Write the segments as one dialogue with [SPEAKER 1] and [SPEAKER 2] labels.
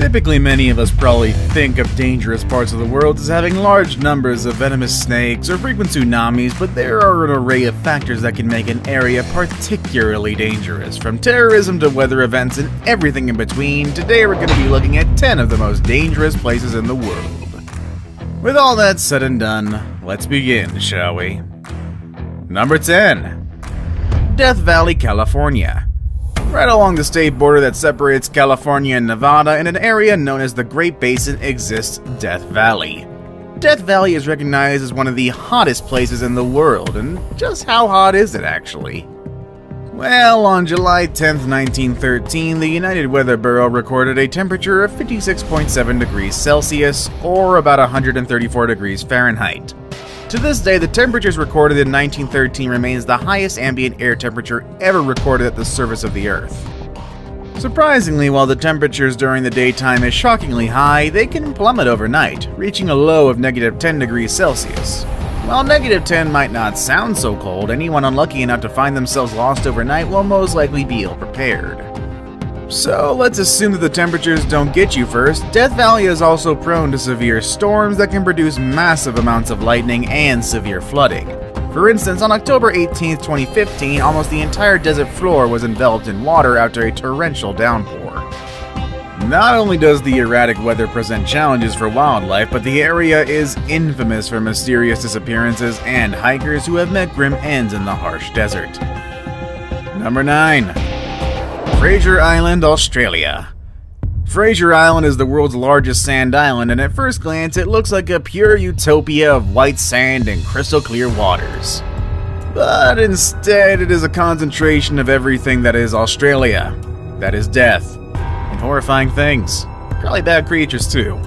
[SPEAKER 1] Typically, many of us probably think of dangerous parts of the world as having large numbers of venomous snakes or frequent tsunamis, but there are an array of factors that can make an area particularly dangerous. From terrorism to weather events and everything in between, today we're going to be looking at 10 of the most dangerous places in the world. With all that said and done, let's begin, shall we? Number 10. Death Valley, California. Right along the state border that separates California and Nevada, in an area known as the Great Basin, exists Death Valley. Death Valley is recognized as one of the hottest places in the world, and just how hot is it actually? Well, on July 10th, 1913, the United Weather Bureau recorded a temperature of 56.7 degrees Celsius, or about 134 degrees Fahrenheit. To this day, the temperatures recorded in 1913 remains the highest ambient air temperature ever recorded at the surface of the Earth. Surprisingly, while the temperatures during the daytime is shockingly high, they can plummet overnight, reaching a low of -10 degrees Celsius. While -10 might not sound so cold, anyone unlucky enough to find themselves lost overnight will most likely be ill-prepared. So let's assume that the temperatures don't get you first. Death Valley is also prone to severe storms that can produce massive amounts of lightning and severe flooding. For instance, on October 18, 2015, almost the entire desert floor was enveloped in water after a torrential downpour. Not only does the erratic weather present challenges for wildlife, but the area is infamous for mysterious disappearances and hikers who have met grim ends in the harsh desert. Number 9. Fraser Island, Australia. Fraser Island is the world's largest sand island, and at first glance it looks like a pure utopia of white sand and crystal clear waters. But instead it is a concentration of everything that is Australia. That is death. And horrifying things. Probably bad creatures too.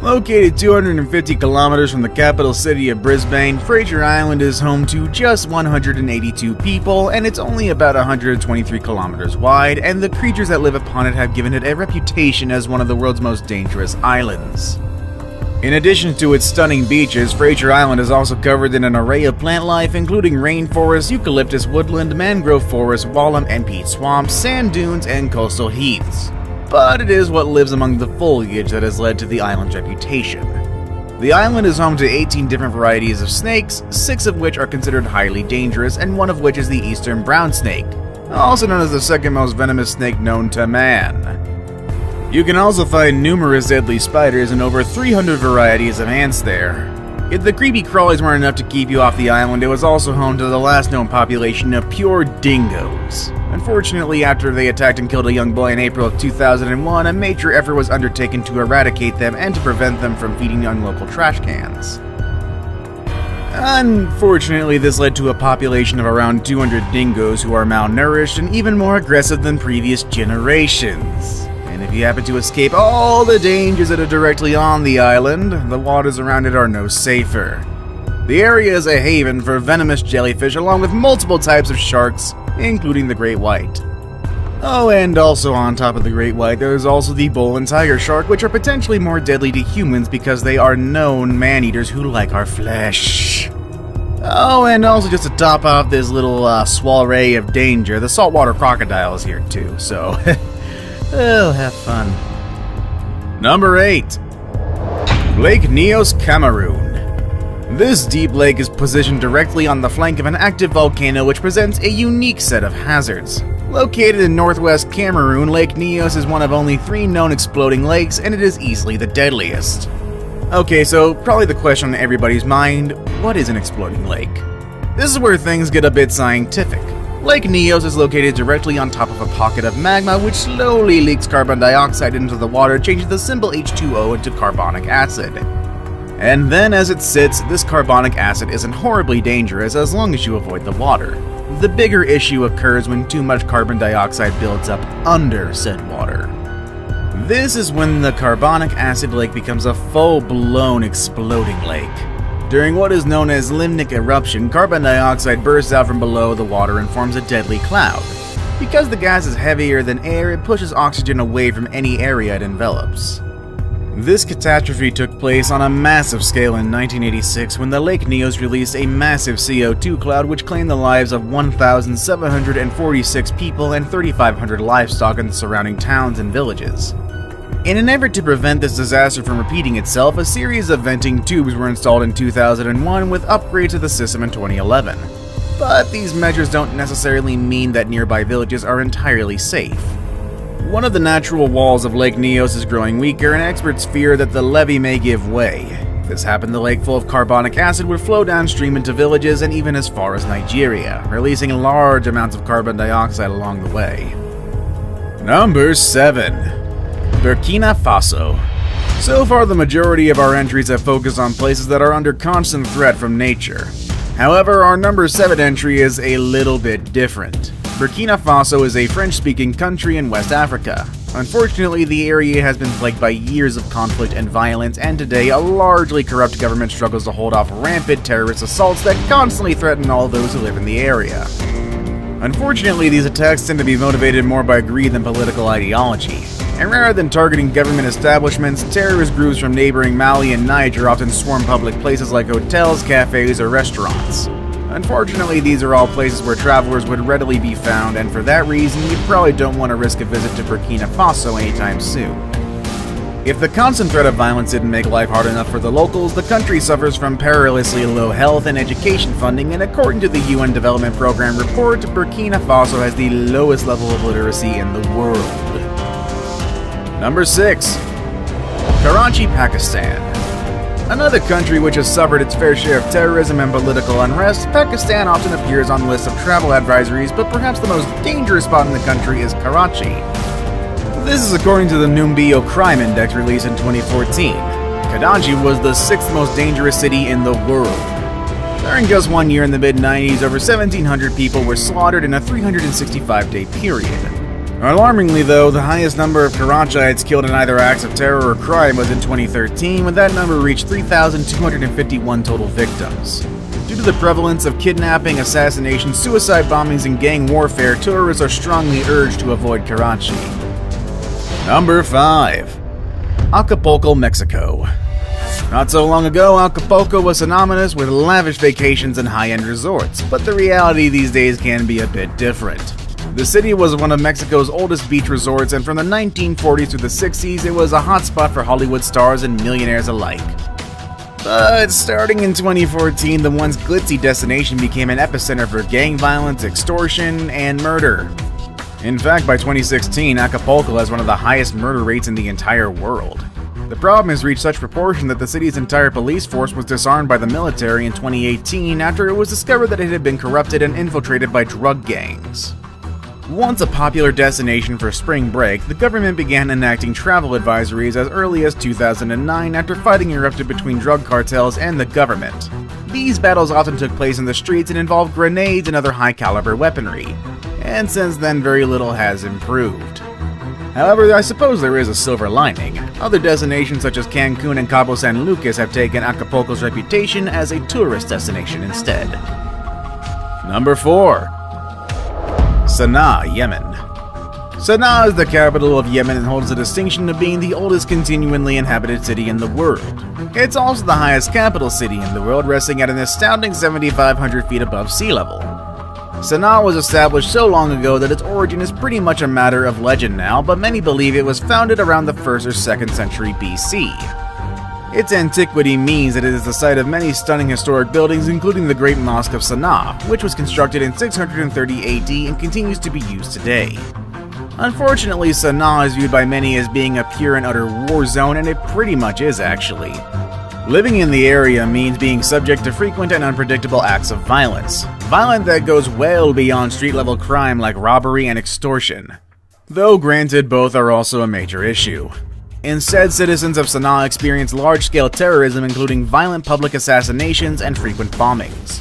[SPEAKER 1] Located 250 kilometers from the capital city of Brisbane, Fraser Island is home to just 182 people, and it's only about 123 kilometers wide, and the creatures that live upon it have given it a reputation as one of the world's most dangerous islands. In addition to its stunning beaches, Fraser Island is also covered in an array of plant life, including rainforest, eucalyptus woodland, mangrove forest, wallum and peat swamps, sand dunes, and coastal heaths. But it is what lives among the foliage that has led to the island's reputation. The island is home to 18 different varieties of snakes, 6 of which are considered highly dangerous, and one of which is the eastern brown snake, also known as the second most venomous snake known to man. You can also find numerous deadly spiders and over 300 varieties of ants there. If the creepy crawlies weren't enough to keep you off the island, it was also home to the last known population of pure dingoes. Unfortunately, after they attacked and killed a young boy in April of 2001, a major effort was undertaken to eradicate them and to prevent them from feeding on local trash cans. Unfortunately, this led to a population of around 200 dingoes who are malnourished and even more aggressive than previous generations. And if you happen to escape all the dangers that are directly on the island, the waters around it are no safer. The area is a haven for venomous jellyfish along with multiple types of sharks, including the great white. Oh, and also on top of the great white, there is also the bull and tiger shark, which are potentially more deadly to humans because they are known man-eaters who like our flesh. Oh, and also just to top off this little soiree of danger, the saltwater crocodile is here too, so oh, have fun. Number 8. Lake Nyos, Cameroon. This deep lake is positioned directly on the flank of an active volcano which presents a unique set of hazards. Located in northwest Cameroon, Lake Nyos is one of only 3 known exploding lakes, and it is easily the deadliest. Okay, so probably the question on everybody's mind, what is an exploding lake? This is where things get a bit scientific. Lake Nyos is located directly on top of a pocket of magma which slowly leaks carbon dioxide into the water, changing the simple H2O into carbonic acid. And then as it sits, this carbonic acid isn't horribly dangerous as long as you avoid the water. The bigger issue occurs when too much carbon dioxide builds up under said water. This is when the carbonic acid lake becomes a full-blown exploding lake. During what is known as limnic eruption, carbon dioxide bursts out from below the water and forms a deadly cloud. Because the gas is heavier than air, it pushes oxygen away from any area it envelops. This catastrophe took place on a massive scale in 1986 when the Lake Nyos released a massive CO2 cloud which claimed the lives of 1,746 people and 3,500 livestock in the surrounding towns and villages. In an effort to prevent this disaster from repeating itself, a series of venting tubes were installed in 2001 with upgrades to the system in 2011. But these measures don't necessarily mean that nearby villages are entirely safe. One of the natural walls of Lake Nyos is growing weaker, and experts fear that the levee may give way. If this happened, the lake full of carbonic acid would flow downstream into villages and even as far as Nigeria, releasing large amounts of carbon dioxide along the way. Number 7. Burkina Faso. So far, the majority of our entries have focused on places that are under constant threat from nature. However, our number 7 entry is a little bit different. Burkina Faso is a French-speaking country in West Africa. Unfortunately, the area has been plagued by years of conflict and violence, and today a largely corrupt government struggles to hold off rampant terrorist assaults that constantly threaten all those who live in the area. Unfortunately, these attacks tend to be motivated more by greed than political ideology. And rather than targeting government establishments, terrorist groups from neighboring Mali and Niger often swarm public places like hotels, cafes, or restaurants. Unfortunately, these are all places where travelers would readily be found, and for that reason, you probably don't want to risk a visit to Burkina Faso anytime soon. If the constant threat of violence didn't make life hard enough for the locals, the country suffers from perilously low health and education funding, and according to the UN Development Program report, Burkina Faso has the lowest level of literacy in the world. Number 6. Karachi, Pakistan. Another country which has suffered its fair share of terrorism and political unrest, Pakistan often appears on lists of travel advisories, but perhaps the most dangerous spot in the country is Karachi. This is according to the Numbeo Crime Index released in 2014. Karachi was the 6th most dangerous city in the world. During just 1 year in the mid-90s, over 1,700 people were slaughtered in a 365-day period. Alarmingly though, the highest number of Karachiites killed in either acts of terror or crime was in 2013, when that number reached 3,251 total victims. Due to the prevalence of kidnapping, assassination, suicide bombings, and gang warfare, tourists are strongly urged to avoid Karachi. Number 5. Acapulco, Mexico. Not so long ago, Acapulco was synonymous with lavish vacations and high-end resorts, but the reality these days can be a bit different. The city was one of Mexico's oldest beach resorts, and from the 1940s through the 60s, it was a hotspot for Hollywood stars and millionaires alike. But starting in 2014, the once glitzy destination became an epicenter for gang violence, extortion, and murder. In fact, by 2016, Acapulco has one of the highest murder rates in the entire world. The problem has reached such proportion that the city's entire police force was disarmed by the military in 2018 after it was discovered that it had been corrupted and infiltrated by drug gangs. Once a popular destination for spring break, the government began enacting travel advisories as early as 2009 after fighting erupted between drug cartels and the government. These battles often took place in the streets and involved grenades and other high-caliber weaponry, and since then very little has improved. However, I suppose there is a silver lining. Other destinations such as Cancun and Cabo San Lucas have taken Acapulco's reputation as a tourist destination instead. Number 4. Sana'a, Yemen. Sana'a is the capital of Yemen and holds the distinction of being the oldest continually inhabited city in the world. It's also the highest capital city in the world, resting at an astounding 7,500 feet above sea level. Sana'a was established so long ago that its origin is pretty much a matter of legend now, but many believe it was founded around the 1st or 2nd century BC. Its antiquity means that it is the site of many stunning historic buildings, including the Great Mosque of Sana'a, which was constructed in 630 AD and continues to be used today. Unfortunately, Sana'a is viewed by many as being a pure and utter war zone, and it pretty much is actually. Living in the area means being subject to frequent and unpredictable acts of violence. Violence that goes well beyond street-level crime like robbery and extortion. Though granted, both are also a major issue. Instead, citizens of Sana'a experience large-scale terrorism, including violent public assassinations and frequent bombings.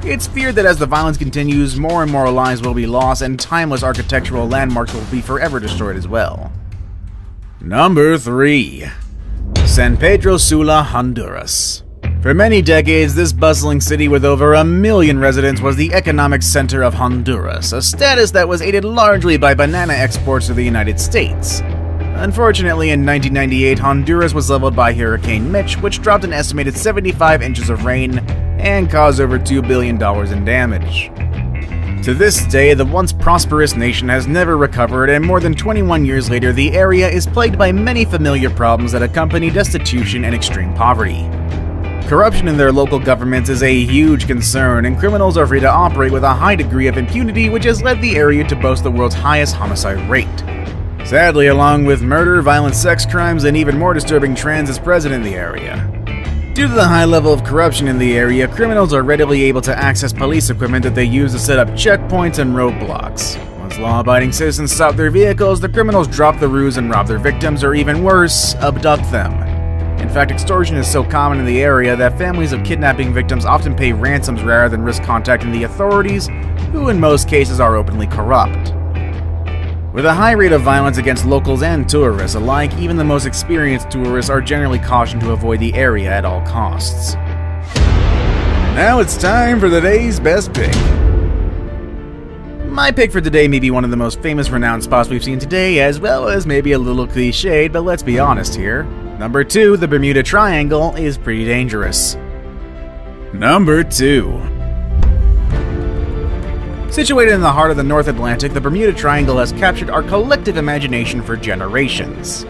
[SPEAKER 1] It's feared that as the violence continues, more and more lives will be lost and timeless architectural landmarks will be forever destroyed as well. Number 3. San Pedro Sula, Honduras. For many decades, this bustling city with over 1 million residents was the economic center of Honduras, a status that was aided largely by banana exports to the United States. Unfortunately, in 1998, Honduras was leveled by Hurricane Mitch, which dropped an estimated 75 inches of rain and caused over $2 billion in damage. To this day, the once prosperous nation has never recovered, and more than 21 years later, the area is plagued by many familiar problems that accompany destitution and extreme poverty. Corruption in their local governments is a huge concern, and criminals are free to operate with a high degree of impunity, which has led the area to boast the world's highest homicide rate. Sadly, along with murder, violent sex crimes, and even more disturbing trends is present in the area. Due to the high level of corruption in the area, criminals are readily able to access police equipment that they use to set up checkpoints and roadblocks. Once law-abiding citizens stop their vehicles, the criminals drop the ruse and rob their victims, or even worse, abduct them. In fact, extortion is so common in the area that families of kidnapping victims often pay ransoms rather than risk contacting the authorities, who in most cases are openly corrupt. With a high rate of violence against locals and tourists alike, even the most experienced tourists are generally cautioned to avoid the area at all costs. Now it's time for the day's best pick. My pick for today may be one of the most famous renowned spots we've seen today, as well as maybe a little cliched, but let's be honest here. Number 2, the Bermuda Triangle is pretty dangerous. Number 2. Situated in the heart of the North Atlantic, the Bermuda Triangle has captured our collective imagination for generations.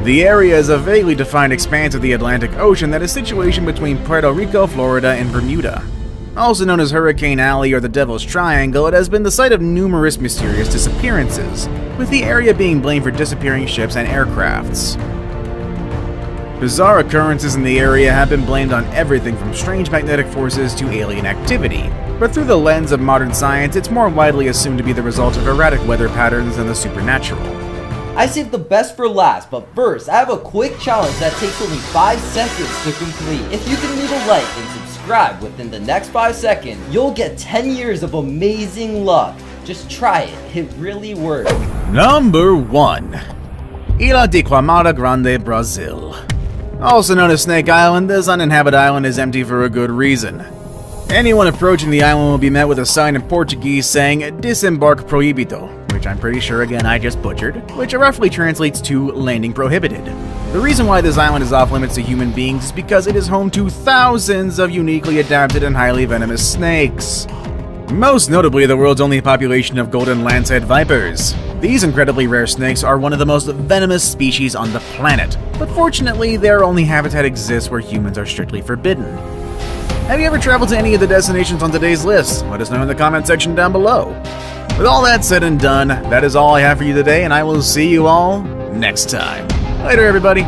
[SPEAKER 1] The area is a vaguely defined expanse of the Atlantic Ocean that is situated between Puerto Rico, Florida, and Bermuda. Also known as Hurricane Alley or the Devil's Triangle, it has been the site of numerous mysterious disappearances, with the area being blamed for disappearing ships and aircrafts. Bizarre occurrences in the area have been blamed on everything from strange magnetic forces to alien activity, but through the lens of modern science, it's more widely assumed to be the result of erratic weather patterns than the supernatural.
[SPEAKER 2] I saved the best for last, but first, I have a quick challenge that takes only 5 seconds to complete. If you can leave a like and subscribe within the next 5 seconds, you'll get 10 years of amazing luck. Just try it, it really works.
[SPEAKER 1] Number 1. Ilha de Queimada, Grande, Brazil. Also known as Snake Island, this uninhabited island is empty for a good reason. Anyone approaching the island will be met with a sign in Portuguese saying "Disembarque proibido," which I'm pretty sure again I just butchered, which roughly translates to landing prohibited. The reason why this island is off limits to human beings is because it is home to thousands of uniquely adapted and highly venomous snakes. Most notably, the world's only population of golden lancehead vipers. These incredibly rare snakes are one of the most venomous species on the planet, but fortunately, their only habitat exists where humans are strictly forbidden. Have you ever traveled to any of the destinations on today's list? Let us know in the comment section down below. With all that said and done, that is all I have for you today, and I will see you all next time. Later, everybody.